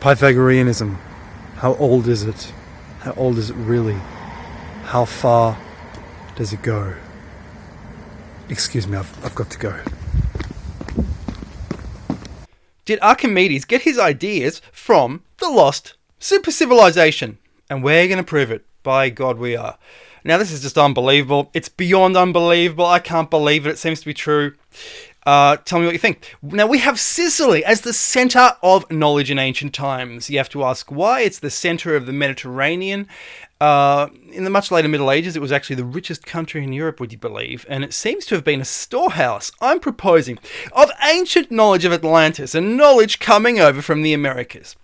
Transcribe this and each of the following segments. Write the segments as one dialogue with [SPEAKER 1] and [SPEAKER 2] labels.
[SPEAKER 1] Pythagoreanism. How old is it? How old is it really? How far does it go? Excuse me, I've got to go.
[SPEAKER 2] Did Archimedes get his ideas from the lost Supercivilization? And we're going to prove it. By God, we are. Now, this is just unbelievable. It's beyond unbelievable. I can't believe it. It seems to be true. Tell me what you think. Now, we have Sicily as the center of knowledge in ancient times. You have to ask why. It's the center of the Mediterranean. In the much later Middle Ages, it was actually the richest country in Europe, would you believe? And it seems to have been a storehouse, I'm proposing, of ancient knowledge of Atlantis and knowledge coming over from the Americas.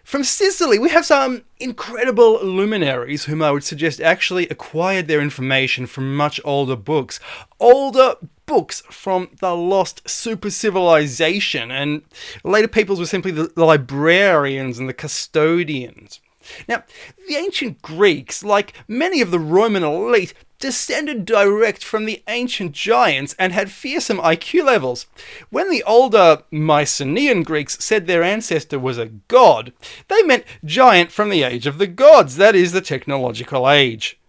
[SPEAKER 2] From Sicily, we have some incredible luminaries whom I would suggest actually acquired their information from much older books. Older books from the lost Supercivilization, and later peoples were simply the librarians and the custodians. Now, the ancient Greeks, like many of the Roman elite, descended direct from the ancient giants and had fearsome IQ levels. When the older Mycenaean Greeks said their ancestor was a god, they meant giant from the age of the gods, that is, the technological age.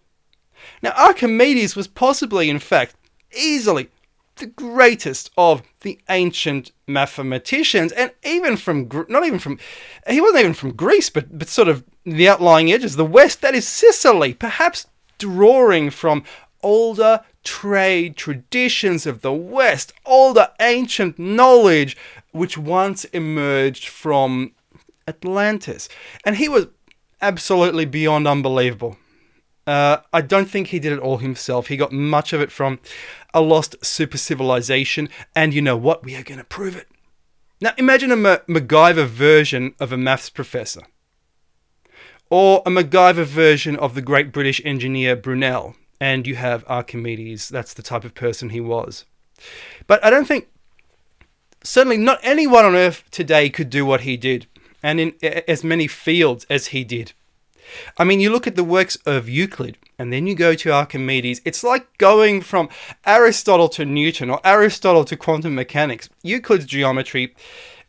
[SPEAKER 2] Now, Archimedes was possibly, in fact, easily the greatest of the ancient mathematicians, and even from, he wasn't even from Greece, but sort of the outlying edges, the west, that is Sicily, perhaps drawing from older trade traditions of the West, older ancient knowledge which once emerged from Atlantis. And he was absolutely beyond unbelievable. I don't think he did it all himself. He got much of it from a lost supercivilization, and you know what? We are going to prove it. Now imagine a MacGyver version of a maths professor. Or a MacGyver version of the great British engineer Brunel, and you have Archimedes. That's the type of person he was. But I don't think, certainly not anyone on Earth today could do what he did, and in as many fields as he did. I mean, you look at the works of Euclid, and then you go to Archimedes. It's like going from Aristotle to Newton, or Aristotle to quantum mechanics. Euclid's geometry,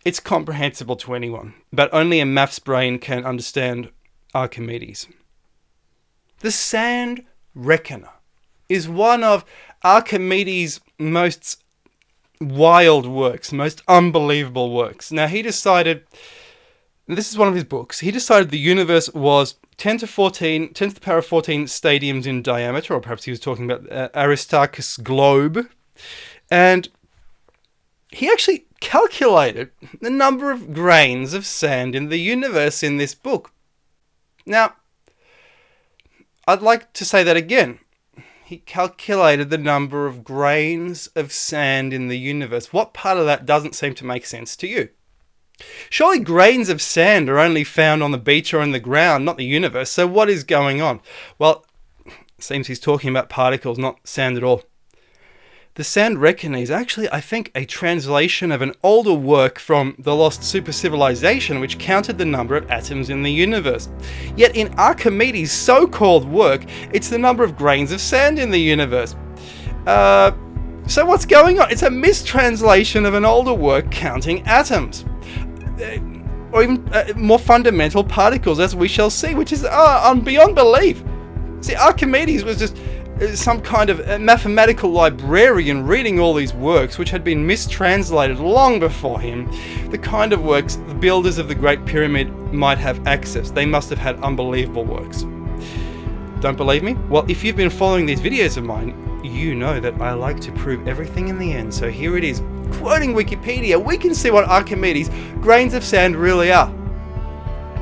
[SPEAKER 2] it's comprehensible to anyone, but only a maths brain can understand Archimedes. The Sand Reckoner is one of Archimedes' most wild works, most unbelievable works. Now he decided, this is one of his books, he decided the universe was 10 to the power of 14 stadiums in diameter, or perhaps he was talking about Aristarchus' globe, and he actually calculated the number of grains of sand in the universe in this book. Now, I'd like to say that again. He calculated the number of grains of sand in the universe. What part of that doesn't seem to make sense to you? Surely grains of sand are only found on the beach or in the ground, not the universe. So what is going on? Well, it seems he's talking about particles, not sand at all. The Sand Reckoner is actually, I think, a translation of an older work from the lost Supercivilization, which counted the number of atoms in the universe. Yet in Archimedes' so-called work, it's the number of grains of sand in the universe. So what's going on? It's a mistranslation of an older work counting atoms. Or even more fundamental particles, as we shall see, which is beyond belief. See, Archimedes was just some kind of mathematical librarian reading all these works which had been mistranslated long before him, the kind of works the builders of the Great Pyramid might have accessed. They must have had unbelievable works. Don't believe me? Well, if you've been following these videos of mine, you know that I like to prove everything in the end. So here it is. Quoting Wikipedia, we can see what Archimedes' grains of sand really are.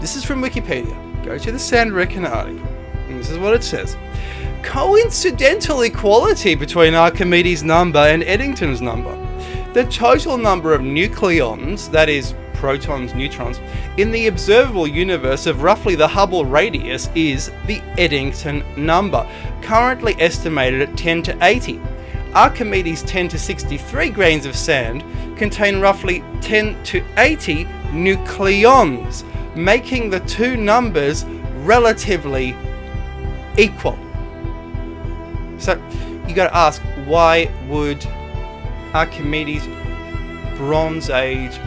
[SPEAKER 2] This is from Wikipedia. Go to the Sand Reckoner article, and this is what it says. Coincidental equality between Archimedes' number and Eddington's number. The total number of nucleons, that is, protons, neutrons, in the observable universe of roughly the Hubble radius is the Eddington number, currently estimated at 10 to 80. Archimedes' 10 to 63 grains of sand contain roughly 10 to 80 nucleons, making the two numbers relatively equal. So you got to ask, why would Archimedes, Bronze Age,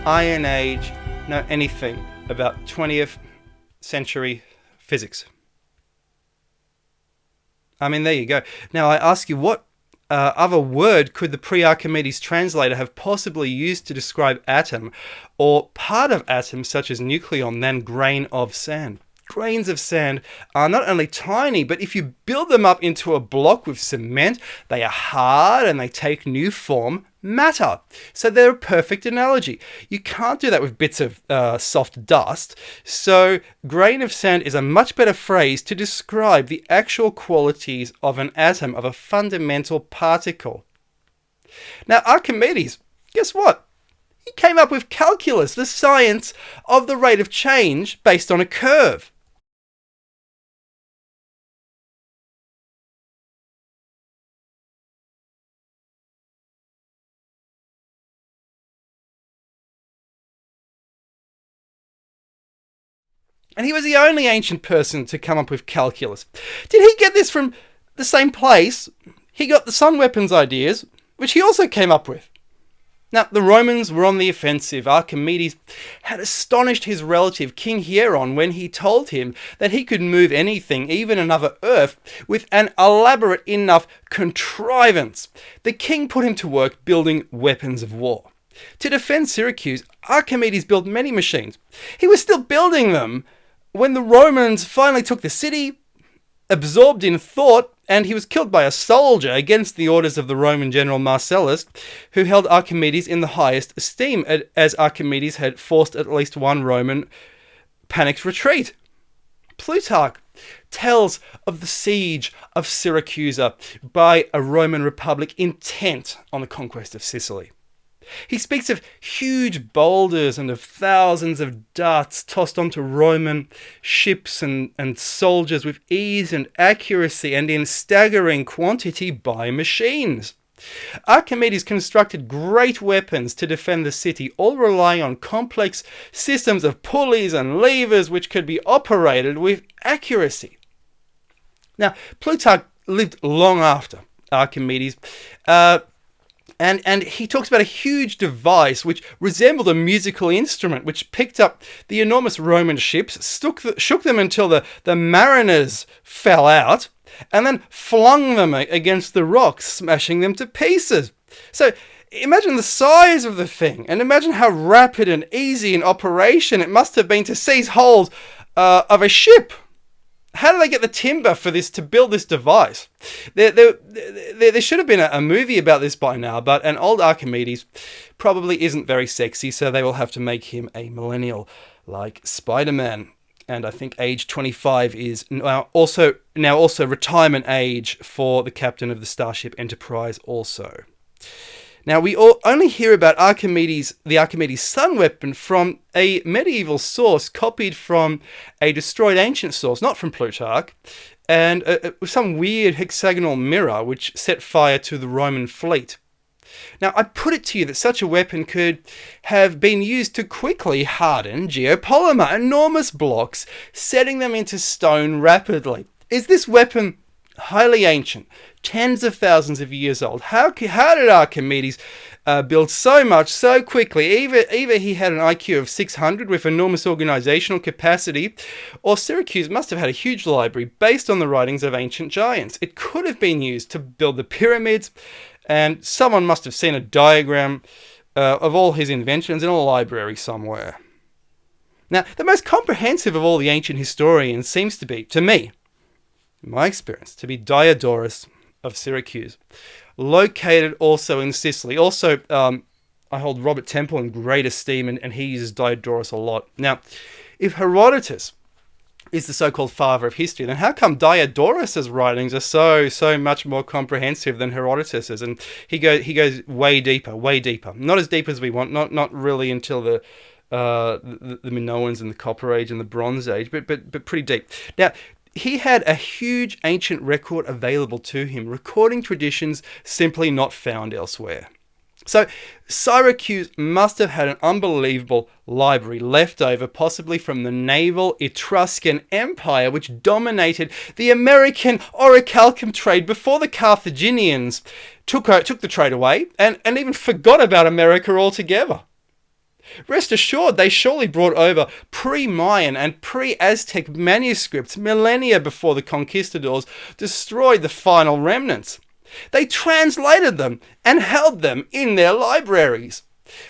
[SPEAKER 2] Iron Age, know anything about 20th century physics. I mean, there you go. Now I ask you, what other word could the pre-Archimedes translator have possibly used to describe atom or part of atom such as nucleon than grain of sand? Grains of sand are not only tiny, but if you build them up into a block with cement, they are hard and they take new form, matter. So they're a perfect analogy. You can't do that with bits of soft dust. So grain of sand is a much better phrase to describe the actual qualities of an atom, of a fundamental particle. Now, Archimedes, guess what? He came up with calculus, the science of the rate of change based on a curve. And he was the only ancient person to come up with calculus. Did he get this from the same place he got the sun weapons ideas, which he also came up with? Now, the Romans were on the offensive. Archimedes had astonished his relative, King Hieron, when he told him that he could move anything, even another earth, with an elaborate enough contrivance. The king put him to work building weapons of war. To defend Syracuse, Archimedes built many machines. He was still building them when the Romans finally took the city, absorbed in thought, and he was killed by a soldier against the orders of the Roman general Marcellus, who held Archimedes in the highest esteem, as Archimedes had forced at least one Roman panicked retreat. Plutarch tells of the siege of Syracuse by a Roman republic intent on the conquest of Sicily. He speaks of huge boulders and of thousands of darts tossed onto Roman ships and soldiers with ease and accuracy and in staggering quantity by machines. Archimedes constructed great weapons to defend the city, all relying on complex systems of pulleys and levers which could be operated with accuracy. Now, Plutarch lived long after Archimedes, and he talks about a huge device which resembled a musical instrument, which picked up the enormous Roman ships, shook them until the mariners fell out, and then flung them against the rocks, smashing them to pieces. So imagine the size of the thing, and imagine how rapid and easy in operation it must have been to seize hold of a ship. How do they get the timber for this, to build this device? There should have been a movie about this by now, but an old Archimedes probably isn't very sexy, so they will have to make him a millennial like Spider-Man. And I think age 25 is now also retirement age for the captain of the Starship Enterprise also. Now, we only hear about the Archimedes sun weapon from a medieval source copied from a destroyed ancient source, not from Plutarch, and with some weird hexagonal mirror which set fire to the Roman fleet. Now, I put it to you that such a weapon could have been used to quickly harden geopolymer, enormous blocks, setting them into stone rapidly. Is this weapon highly ancient, tens of thousands of years old? How did Archimedes build so much so quickly? Either he had an IQ of 600 with enormous organizational capacity, or Syracuse must have had a huge library based on the writings of ancient giants. It could have been used to build the pyramids, and someone must have seen a diagram of all his inventions in a library somewhere. Now, the most comprehensive of all the ancient historians seems to be, to me, in my experience, to be Diodorus of Syracuse, located also in Sicily. Also, I hold Robert Temple in great esteem, and he uses Diodorus a lot. Now, if Herodotus is the so-called father of history, then how come Diodorus's writings are so much more comprehensive than Herodotus's? And he goes way deeper. Not as deep as we want. Not really until the Minoans and the Copper Age and the Bronze Age, but pretty deep. Now, he had a huge ancient record available to him, recording traditions simply not found elsewhere. So Syracuse must have had an unbelievable library left over, possibly from the naval Etruscan Empire, which dominated the American orichalcum trade before the Carthaginians took the trade away and even forgot about America altogether. Rest assured, they surely brought over pre-Mayan and pre-Aztec manuscripts millennia before the conquistadors destroyed the final remnants. They translated them and held them in their libraries.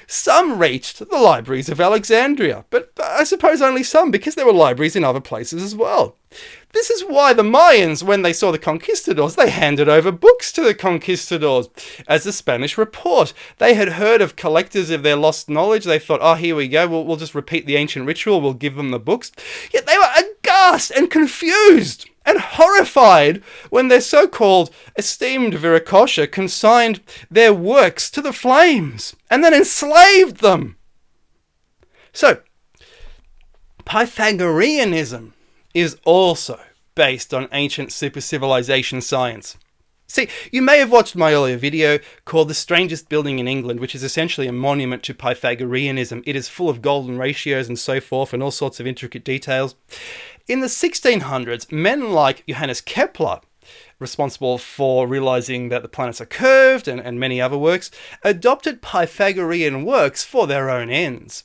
[SPEAKER 2] Some reached the libraries of Alexandria, but I suppose only some, because there were libraries in other places as well. This is why the Mayans, when they saw the conquistadors, they handed over books to the conquistadors. As the Spanish report, they had heard of collectors of their lost knowledge. They thought, oh, here we go, we'll just repeat the ancient ritual, we'll give them the books. Yet they were aghast and confused and horrified when their so-called esteemed Viracocha consigned their works to the flames and then enslaved them. So, Pythagoreanism is also based on ancient supercivilization science. See, you may have watched my earlier video called The Strangest Building in England, which is essentially a monument to Pythagoreanism. It is full of golden ratios and so forth and all sorts of intricate details. In the 1600s, men like Johannes Kepler, responsible for realizing that the planets are curved and many other works, adopted Pythagorean works for their own ends.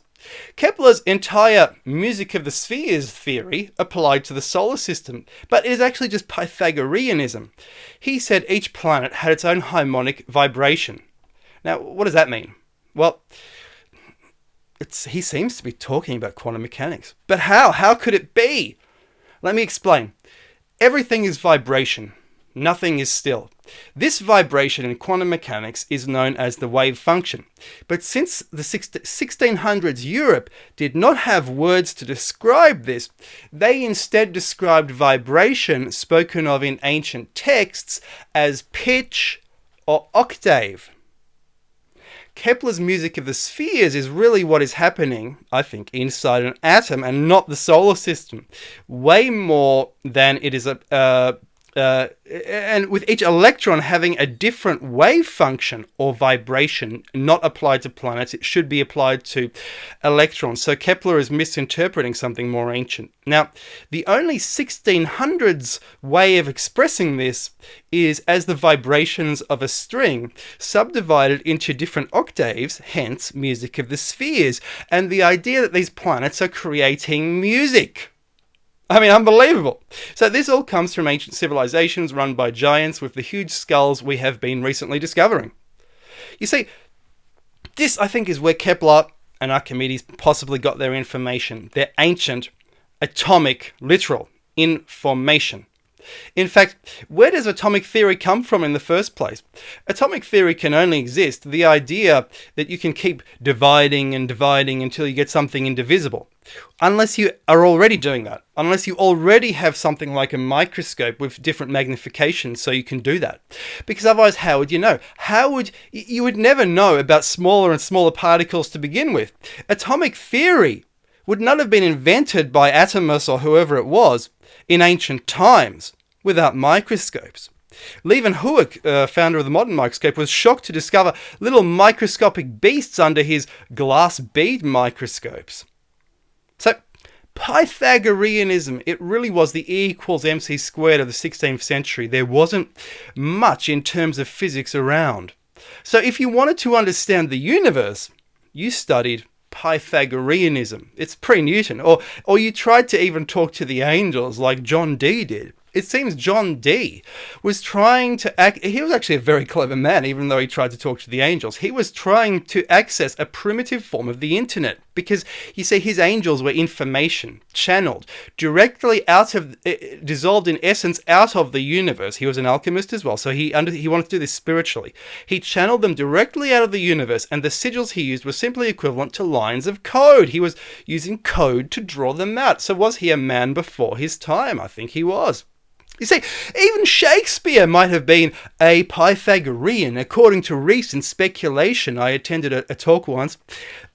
[SPEAKER 2] Kepler's entire music of the spheres theory applied to the solar system, but it is actually just Pythagoreanism. He said each planet had its own harmonic vibration. Now, what does that mean? Well, he seems to be talking about quantum mechanics. But how? How could it be? Let me explain. Everything is vibration. Nothing is still. This vibration in quantum mechanics is known as the wave function. But since the 1600s, Europe did not have words to describe this, they instead described vibration spoken of in ancient texts as pitch or octave. Kepler's music of the spheres is really what is happening, I think, inside an atom and not the solar system. Way more than it is and with each electron having a different wave function or vibration not applied to planets, it should be applied to electrons. So Kepler is misinterpreting something more ancient. Now, the only 1600s way of expressing this is as the vibrations of a string subdivided into different octaves, hence music of the spheres, and the idea that these planets are creating music. I mean, unbelievable. So this all comes from ancient civilizations run by giants with the huge skulls we have been recently discovering. You see, this I think is where Kepler and Archimedes possibly got their information, their ancient atomic literal information. In fact, where does atomic theory come from in the first place? Atomic theory can only exist, the idea that you can keep dividing and dividing until you get something indivisible. Unless you are already doing that. Unless you already have something like a microscope with different magnifications so you can do that. Because otherwise, how would you know? You would never know about smaller and smaller particles to begin with. Atomic theory would not have been invented by Atomus or whoever it was in ancient times without microscopes. Leeuwenhoek, founder of the modern microscope, was shocked to discover little microscopic beasts under his glass bead microscopes. So, Pythagoreanism, it really was the E equals MC squared of the 16th century. There wasn't much in terms of physics around. So if you wanted to understand the universe, you studied Pythagoreanism. It's pre-Newton. Or you tried to even talk to the angels like John Dee did. It seems John Dee was trying to he was actually a very clever man, even though he tried to talk to the angels. He was trying to access a primitive form of the internet because, you see, his angels were information channeled directly out of, dissolved in essence out of the universe. He was an alchemist as well, so he wanted to do this spiritually. He channeled them directly out of the universe, and the sigils he used were simply equivalent to lines of code. He was using code to draw them out. So was he a man before his time? I think he was. You see, even Shakespeare might have been a Pythagorean, according to recent speculation. I attended a talk once,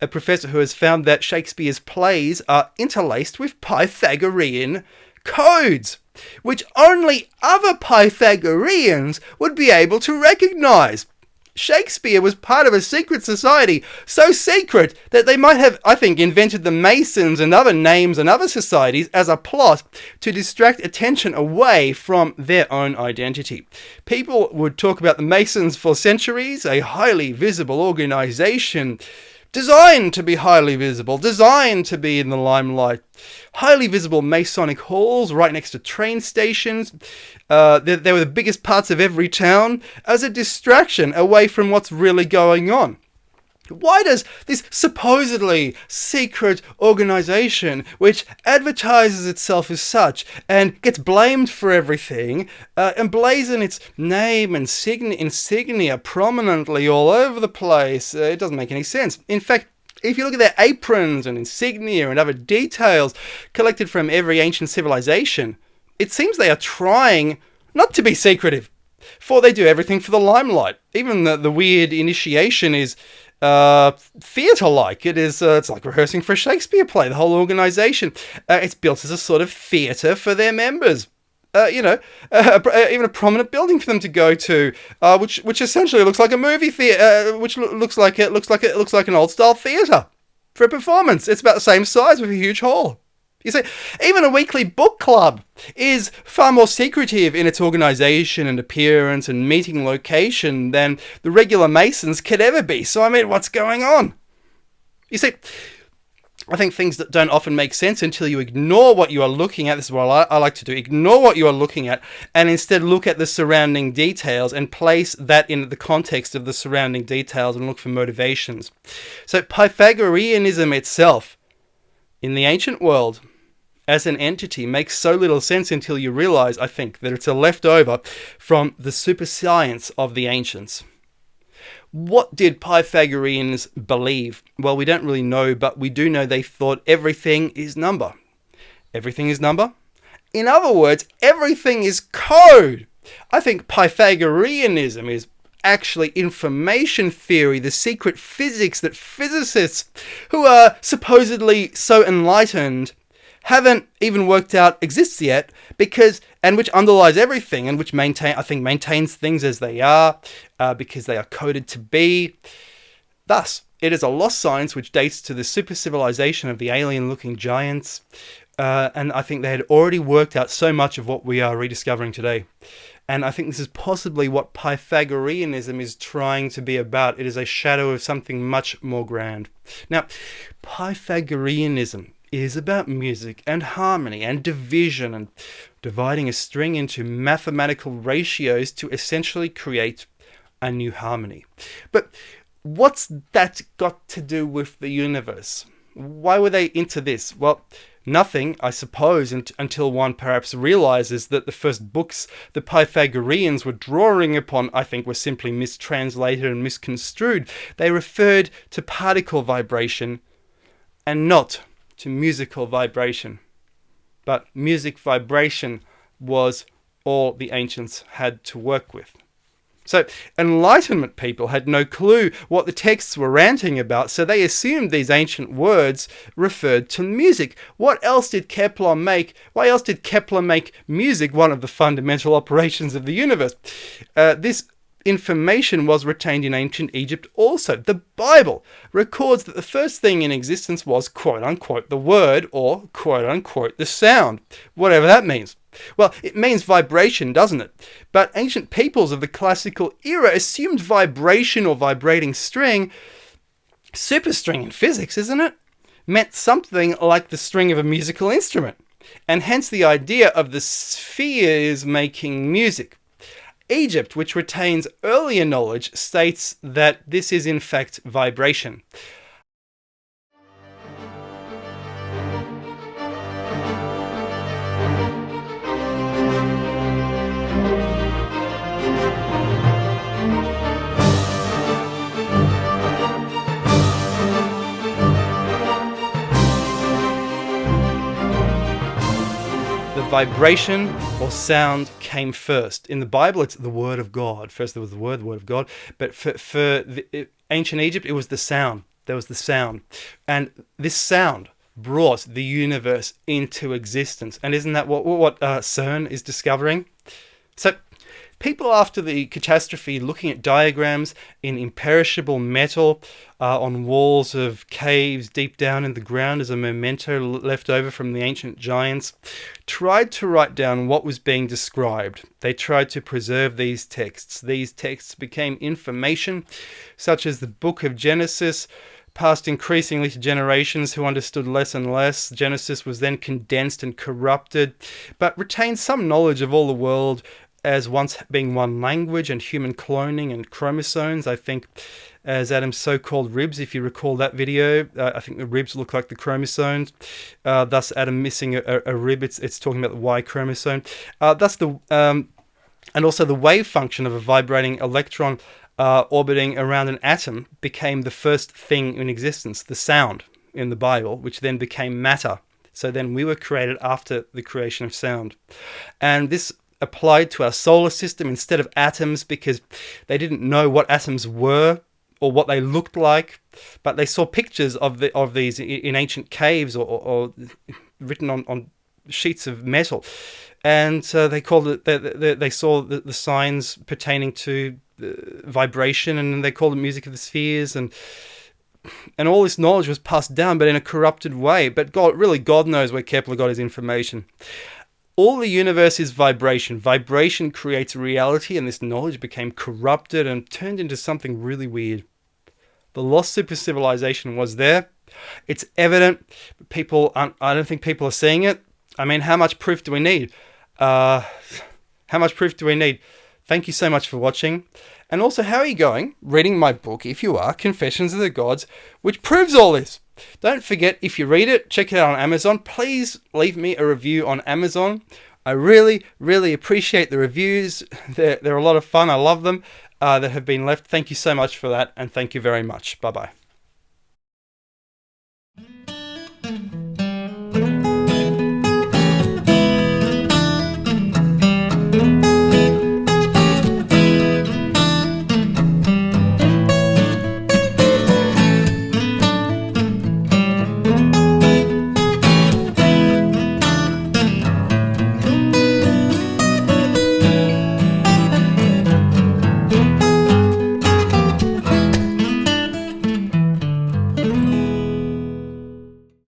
[SPEAKER 2] a professor who has found that Shakespeare's plays are interlaced with Pythagorean codes, which only other Pythagoreans would be able to recognize. Shakespeare was part of a secret society, so secret that they might have, I think, invented the Masons and other names and other societies as a plot to distract attention away from their own identity. People would talk about the Masons for centuries, a highly visible organization, designed to be highly visible, designed to be in the limelight. Highly visible Masonic halls right next to train stations. They were the biggest parts of every town as a distraction away from what's really going on. Why does this supposedly secret organization, which advertises itself as such and gets blamed for everything, emblazon its name and insignia prominently all over the place? It doesn't make any sense. In fact, if you look at their aprons and insignia and other details collected from every ancient civilization, it seems they are trying not to be secretive, for they do everything for the limelight. Even the weird initiation is theatre-like. It's like rehearsing for a Shakespeare play. The whole organisation, it's built as a sort of theatre for their members. Even a prominent building for them to go to, which essentially looks like a movie theatre, which looks like an old style theatre for a performance. It's about the same size with a huge hall. You see, even a weekly book club is far more secretive in its organisation and appearance and meeting location than the regular Masons could ever be. So, I mean, what's going on? You see, I think things that don't often make sense until you ignore what you are looking at. This is what I like to do. Ignore what you are looking at and instead look at the surrounding details and place that in the context of the surrounding details and look for motivations. So, Pythagoreanism itself, in the ancient world, as an entity, makes so little sense until you realize, I think, that it's a leftover from the super science of the ancients. What did Pythagoreans believe? Well, we don't really know, but we do know they thought everything is number. Everything is number? In other words, everything is code. I think Pythagoreanism is actually information theory, the secret physics that physicists who are supposedly so enlightened haven't even worked out exists yet, and which underlies everything and which maintains things as they are, because they are coded to be. Thus, it is a lost science which dates to the supercivilization of the alien-looking giants, and I think they had already worked out so much of what we are rediscovering today. And I think this is possibly what Pythagoreanism is trying to be about. It is a shadow of something much more grand. Now, Pythagoreanism is about music and harmony and division and dividing a string into mathematical ratios to essentially create a new harmony. But what's that got to do with the universe? Why were they into this? Well, nothing, I suppose, until one perhaps realizes that the first books the Pythagoreans were drawing upon, I think, were simply mistranslated and misconstrued. They referred to particle vibration and not to musical vibration. But music vibration was all the ancients had to work with. So Enlightenment people had no clue what the texts were ranting about, so they assumed these ancient words referred to music. What else did Kepler make? Why else did Kepler make music one of the fundamental operations of the universe? This information was retained in ancient Egypt also. The Bible records that the first thing in existence was quote-unquote the word or quote-unquote the sound, whatever that means. Well, it means vibration, doesn't it? But ancient peoples of the classical era assumed vibration or vibrating string, superstring in physics, isn't it? Meant something like the string of a musical instrument, and hence the idea of the spheres making music. Egypt, which retains earlier knowledge, states that this is in fact vibration. Vibration or sound came first. In the Bible, it's the Word of God. First there was the Word of God. But for ancient Egypt, it was the sound. There was the sound. And this sound brought the universe into existence. And isn't that what CERN is discovering? So people after the catastrophe looking at diagrams in imperishable metal on walls of caves deep down in the ground as a memento left over from the ancient giants, tried to write down what was being described. They tried to preserve these texts. These texts became information such as the book of Genesis, passed increasingly to generations who understood less and less. Genesis was then condensed and corrupted, but retained some knowledge of all the world as once being one language and human cloning and chromosomes. I think as Adam's so-called ribs, if you recall that video, I think the ribs look like the chromosomes. Thus Adam missing a rib, it's talking about the Y chromosome. And also the wave function of a vibrating electron orbiting around an atom became the first thing in existence, the sound in the Bible, which then became matter. So then we were created after the creation of sound. And this applied to our solar system instead of atoms, because they didn't know what atoms were or what they looked like, but they saw pictures of these in ancient caves or written on sheets of metal. And they called it. They saw the signs pertaining to vibration, and they called it music of the spheres, and all this knowledge was passed down, but in a corrupted way. But God knows where Kepler got his information. All the universe is vibration. Vibration creates reality, and this knowledge became corrupted and turned into something really weird. The lost supercivilization was there. It's evident. I don't think people are seeing it. I mean, how much proof do we need? How much proof do we need? Thank you so much for watching. And also, how are you going? Reading my book, if you are, Confessions of the Gods, which proves all this. Don't forget, if you read it, check it out on Amazon. Please leave me a review on Amazon. I really, really appreciate the reviews. They're a lot of fun. I love them that have been left. Thank you so much for that, and thank you very much. Bye-bye.